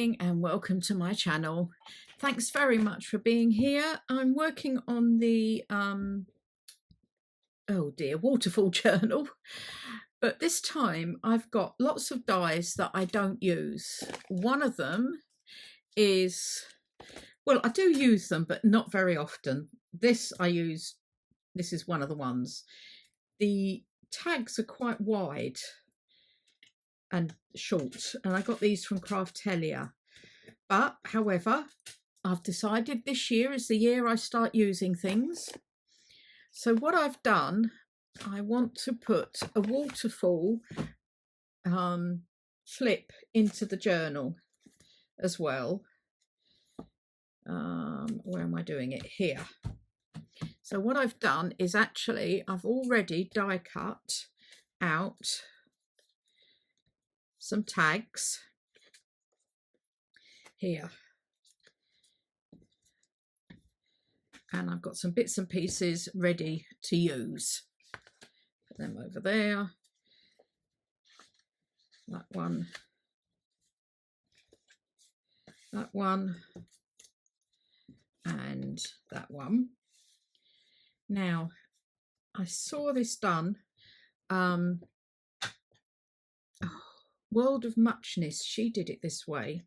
morning and welcome to my channel. Thanks very much for being here. I'm working on the Waterfall journal, but this time I've got lots of dies that I don't use. One of them is, well, I do use them but not very often. This is one of the ones. The tags are quite wide and short, and I got these from Craftelia. But however, I've decided this year is the year I start using things. So what I've done, I want to put a waterfall flip into the journal as well. Where am I doing it? Here. So what I've done is actually I've already die cut out some tags here, and I've got some bits and pieces ready to use. Put them over there, that one, and that one. Now I saw this done, World of Muchness, she did it this way.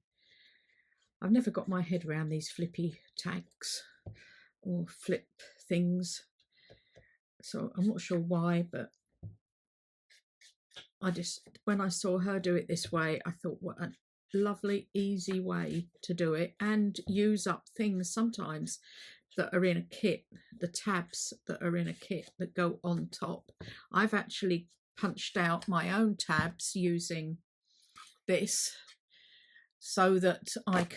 I've never got my head around these flippy tags or flip things, so I'm not sure why, but when I saw her do it this way, I thought what a lovely easy way to do it and use up things sometimes that are in a kit, the tabs that are in a kit that go on top. I've actually punched out my own tabs using this so that I've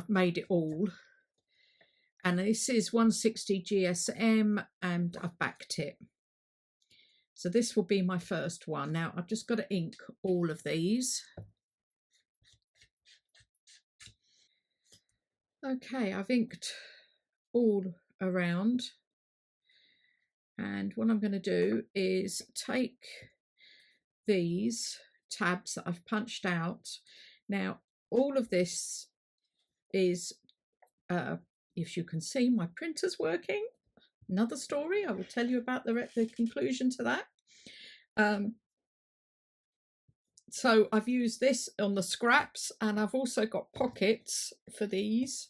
made it all, and this is 160 GSM and I've backed it. So this will be my first one. Now I've just got to ink all of these. Okay, I've inked all around, and what I'm going to do is take these tabs that I've punched out. Now all of this is, if you can see, my printer's working. Another story, I will tell you about the conclusion to that. So I've used this on the scraps, and I've also got pockets for these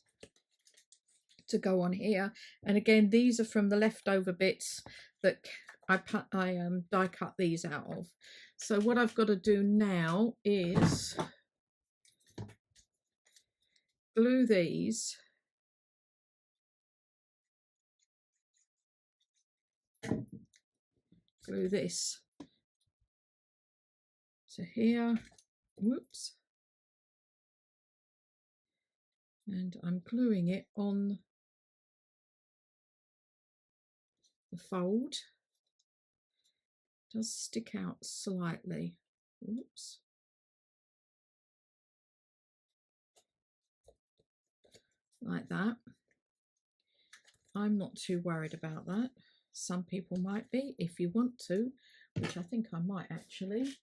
to go on here. And again, these are from the leftover bits that I die cut these out of. So what I've got to do now is glue these this to here. Whoops. And I'm gluing it on the fold. It does stick out slightly. Oops. Like that. I'm not too worried about that. Some people might be, if you want to, which I think I might actually.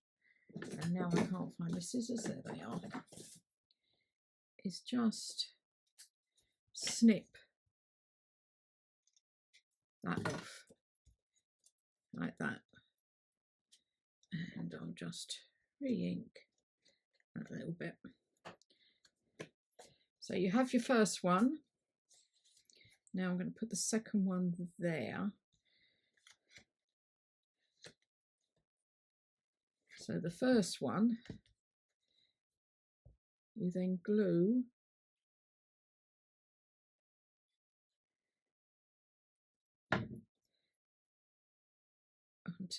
And now I can't find the scissors. There they are. Is just snip that off like that, and I'll just re-ink that little bit. So you have your first one. Now I'm going to put the second one there. So the first one, you then glue onto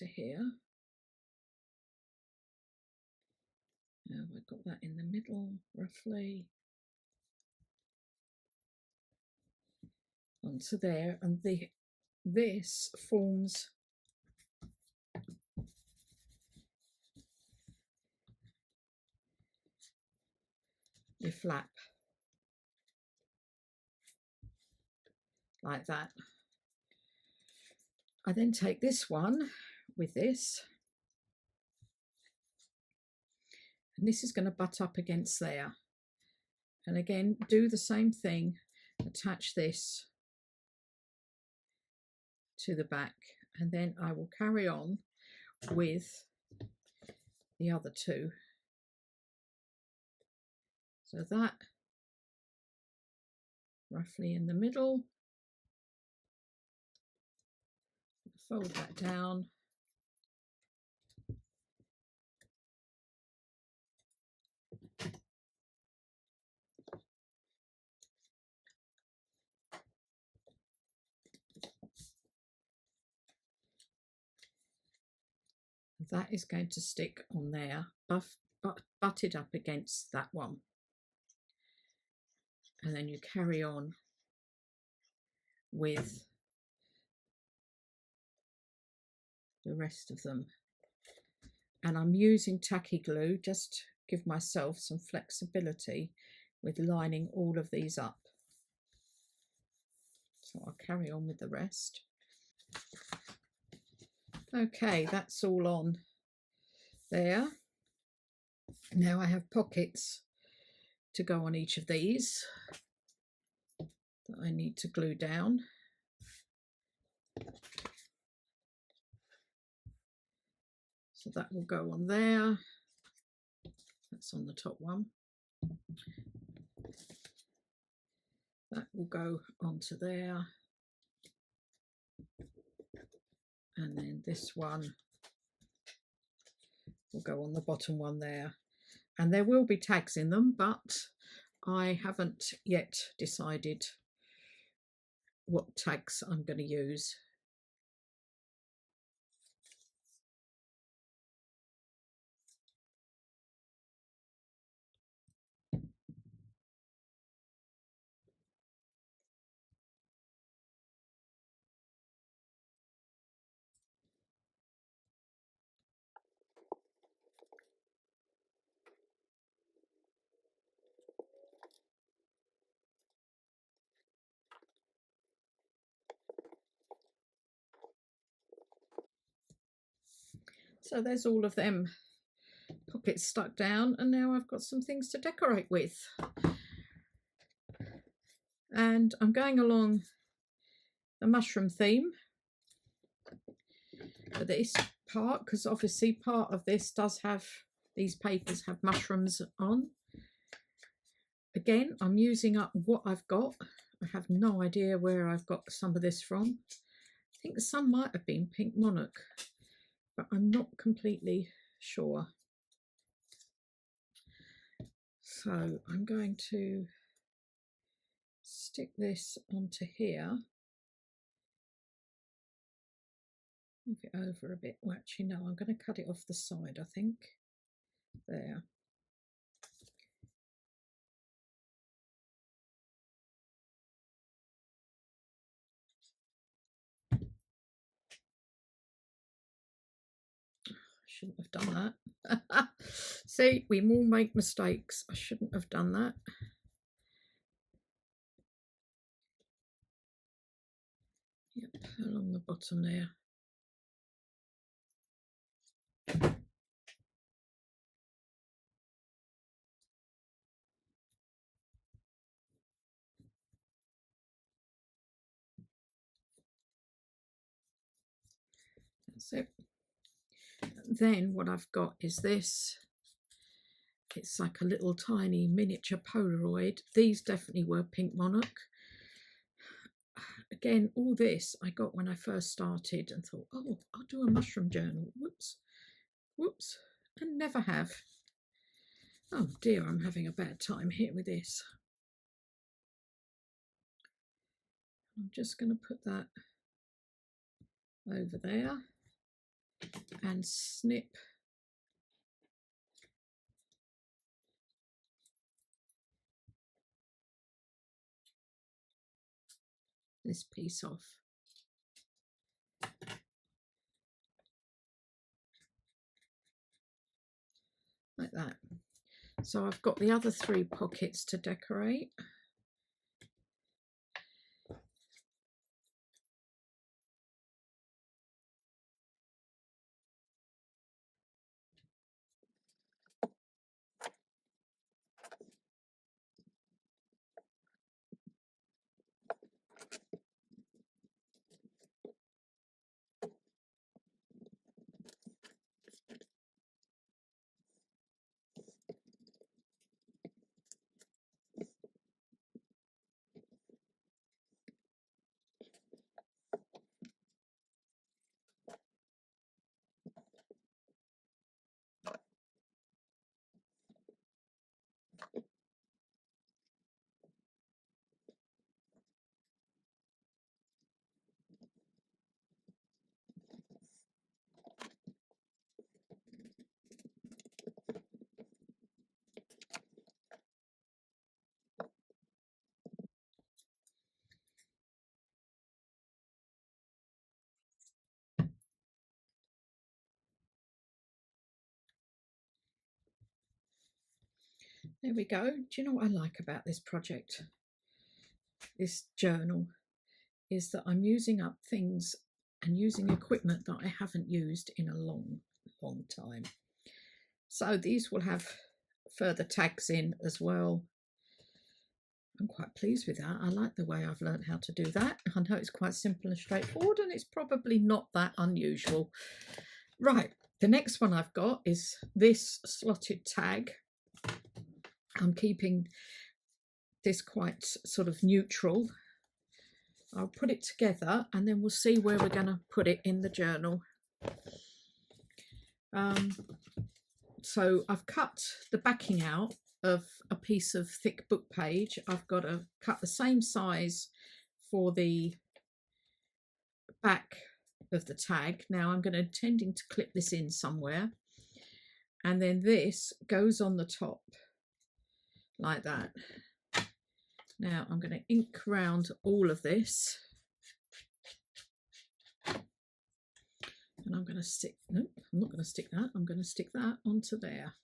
here. Now I've got that in the middle, roughly, onto there, and this forms your flap, like that. I then take this one with this and this is going to butt up against there. And again, do the same thing, attach this to the back, and then I will carry on with the other two. So that roughly in the middle, fold that down. That is going to stick on there, butted up against that one. And then you carry on with the rest of them. And I'm using tacky glue, just give myself some flexibility with lining all of these up. So I'll carry on with the rest. Okay, that's all on there. Now I have pockets to go on each of these that I need to glue down. So that will go on there. That's on the top one. That will go onto there. And then this one will go on the bottom one there. And there will be tags in them, but I haven't yet decided what tags I'm going to use. So there's all of them pockets stuck down, and now I've got some things to decorate with. And I'm going along the mushroom theme for this part, because obviously part of this does have, these papers have mushrooms on. Again, I'm using up what I've got. I have no idea where I've got some of this from. I think some might have been pink monarch, but I'm not completely sure. So I'm going to stick this onto here. Move it over a bit. Well, actually, no, I'm going to cut it off the side, I think. There. Shouldn't have done that. See, we all make mistakes. I shouldn't have done that. Yep, along the bottom there. That's it. Then what I've got is this. It's like a little tiny miniature Polaroid. These definitely were pink monarch. Again, all this I got when I first started and thought, oh, I'll do a mushroom journal. Whoops, and never have. Oh dear, I'm having a bad time here with this. I'm just going to put that over there and snip this piece off. Like that. So I've got the other 3 pockets to decorate. There we go. Do you know what I like about this project, this journal, is that I'm using up things and using equipment that I haven't used in a long time. So these will have further tags in as well. I'm quite pleased with that. I like the way I've learned how to do that. I know it's quite simple and straightforward, and it's probably not that unusual. Right, the next one I've got is this slotted tag. I'm keeping this quite sort of neutral. I'll put it together and then we'll see where we're going to put it in the journal. So I've cut the backing out of a piece of thick book page. I've got to cut the same size for the back of the tag. Now I'm intending to clip this in somewhere, and then this goes on the top like that. Now I'm going to ink round all of this, and I'm going to stick, nope, I'm not going to stick that, I'm going to stick that onto there.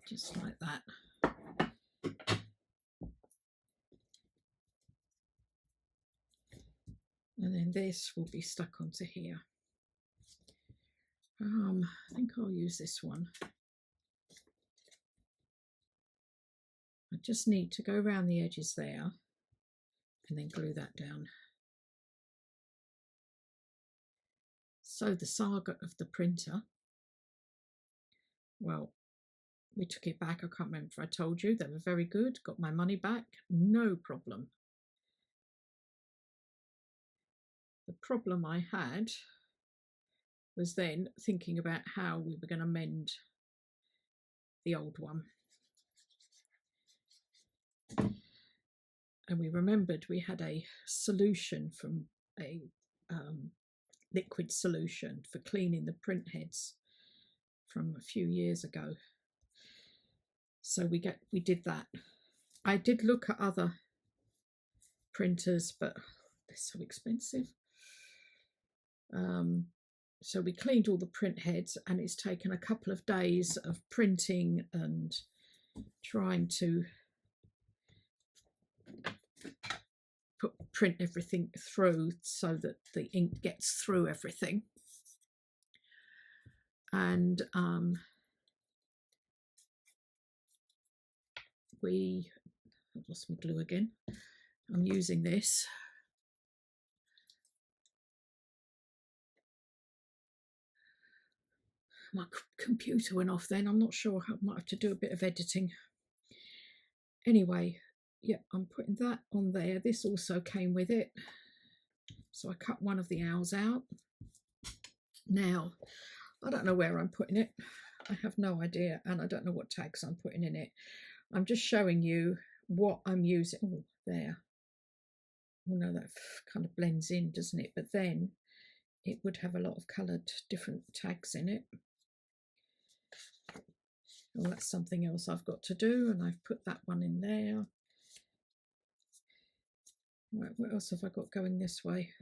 Just like that. And then this will be stuck onto here. I think I'll use this one. I just need to go around the edges there and then glue that down. So the saga of the printer, well, we took it back. I can't remember if I told you. They were very good. Got my money back. No problem. The problem I had was then thinking about how we were going to mend the old one. And we remembered we had a solution from a liquid solution for cleaning the print heads from a few years ago. So we did that. I did look at other printers, but they're so expensive. So we cleaned all the print heads, and it's taken a couple of days of printing and trying to print everything through so that the ink gets through everything. And I've lost my glue again. I'm using this. My computer went off then. I'm not sure. I might have to do a bit of editing. Anyway, yeah, I'm putting that on there. This also came with it. So I cut one of the owls out. Now, I don't know where I'm putting it. I have no idea, and I don't know what tags I'm putting in it. I'm just showing you what I'm using. Oh, there. Oh no, that kind of blends in, doesn't it? But then it would have a lot of coloured different tags in it. Well, that's something else I've got to do, and I've put that one in there. Right, what else have I got going this way?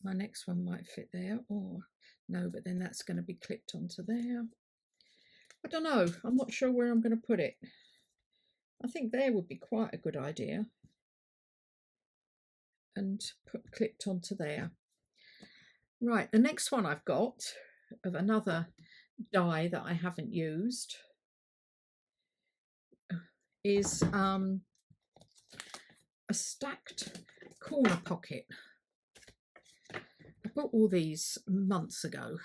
My next one might fit there, or no, but then that's going to be clipped onto there. I don't know. I'm not sure where I'm going to put it. I think there would be quite a good idea. And clipped onto there. Right, the next one I've got of another die that I haven't used is a stacked corner pocket. I bought all these months ago,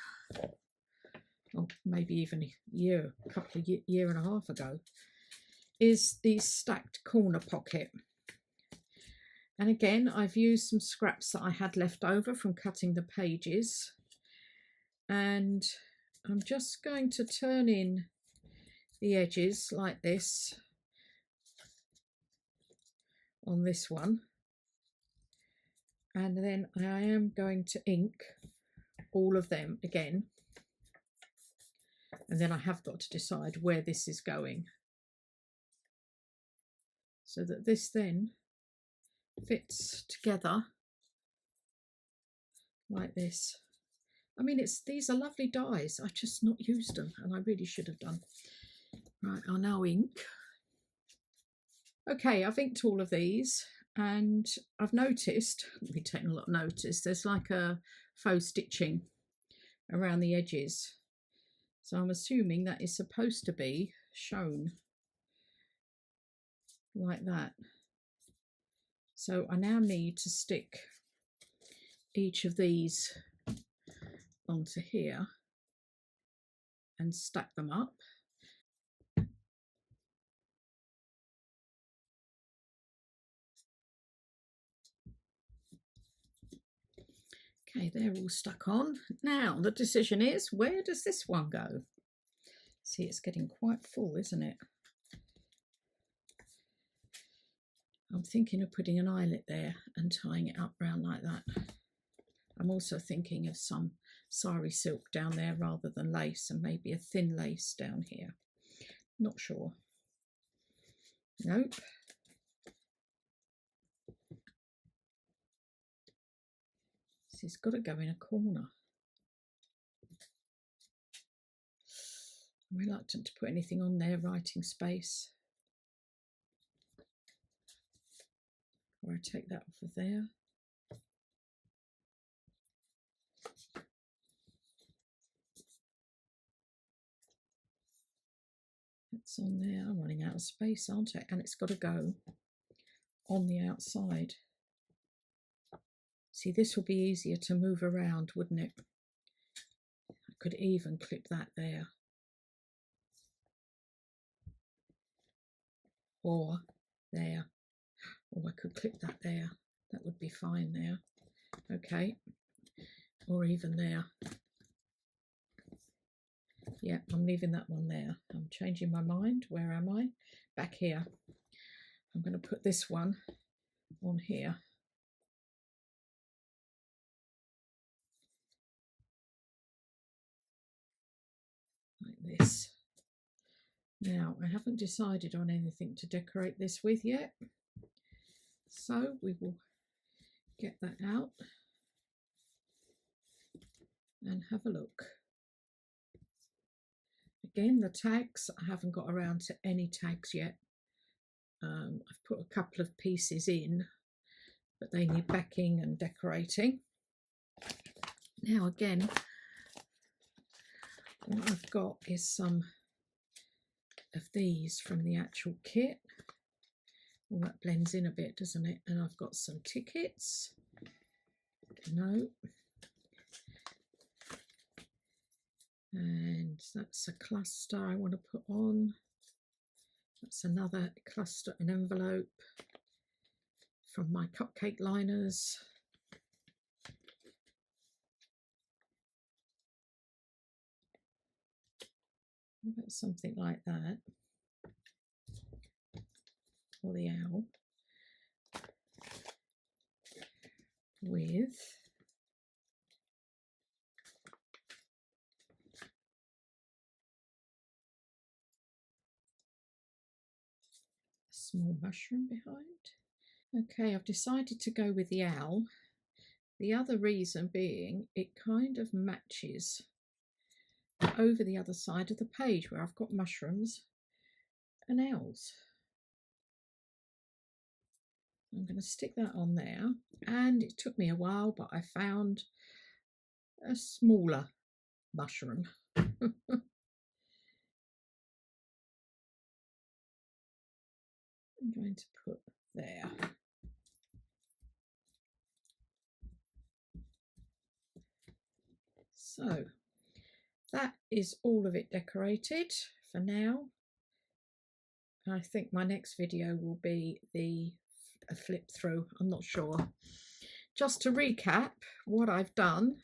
or maybe even a year and a half ago, is the stacked corner pocket. And again, I've used some scraps that I had left over from cutting the pages, and I'm just going to turn in the edges like this on this one, and then I am going to ink all of them again, and then I have got to decide where this is going so that this then fits together like this. I mean, these are lovely dies. I've just not used them, and I really should have done. Right, I'll now ink. Okay, I've inked all of these, and I've noticed, we've taken a lot of notice, there's like a faux stitching around the edges. So I'm assuming that is supposed to be shown like that. So I now need to stick each of these onto here and stack them up. Okay, they're all stuck on. Now the decision is, where does this one go? See, it's getting quite full, isn't it? I'm thinking of putting an eyelet there and tying it up round like that. I'm also thinking of some sari silk down there rather than lace, and maybe a thin lace down here. Not sure. Nope. This has got to go in a corner. I'm reluctant to put anything on there, writing space. Or I take that off of there. It's on there. I'm running out of space, aren't I? And it's got to go on the outside. See, this will be easier to move around, wouldn't it? I could even clip that there. Or there. Or I could clip that there. That would be fine there. Okay. Or even there. Yeah, I'm leaving that one there. I'm changing my mind. Where am I? Back here. I'm going to put this one on here. Like this. Now, I haven't decided on anything to decorate this with yet. So we will get that out and have a look. Again, the tags, I haven't got around to any tags yet. I've put a couple of pieces in, but they need backing and decorating. Now again, what I've got is some of these from the actual kit. Well, that blends in a bit, doesn't it? And I've got some tickets. No. And that's a cluster I want to put on. That's another cluster, an envelope from my cupcake liners. About something like that. Or the owl. With a small mushroom behind. Okay, I've decided to go with the owl. The other reason being it kind of matches over the other side of the page where I've got mushrooms and owls. I'm going to stick that on there, and it took me a while, but I found a smaller mushroom. I'm going to put there. So that is all of it decorated for now. I think my next video will be a flip through. I'm not sure. Just to recap what I've done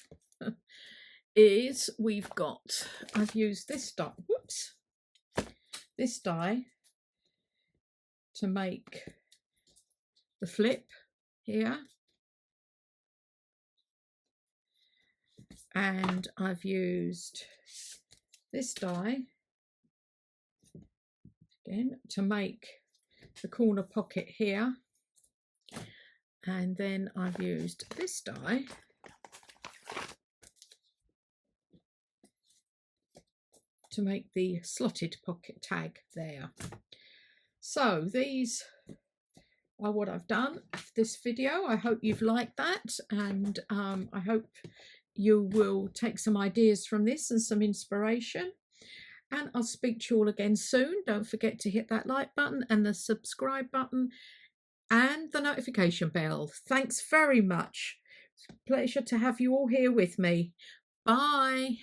is I've used this die, this die to make the flip here, and I've used this die again to make the corner pocket here, and then I've used this die to make the slotted pocket tag there. So these are what I've done for this video. I hope you've liked that, and I hope you will take some ideas from this and some inspiration. And I'll speak to you all again soon. Don't forget to hit that like button and the subscribe button and the notification bell. Thanks very much. It's a pleasure to have you all here with me. Bye.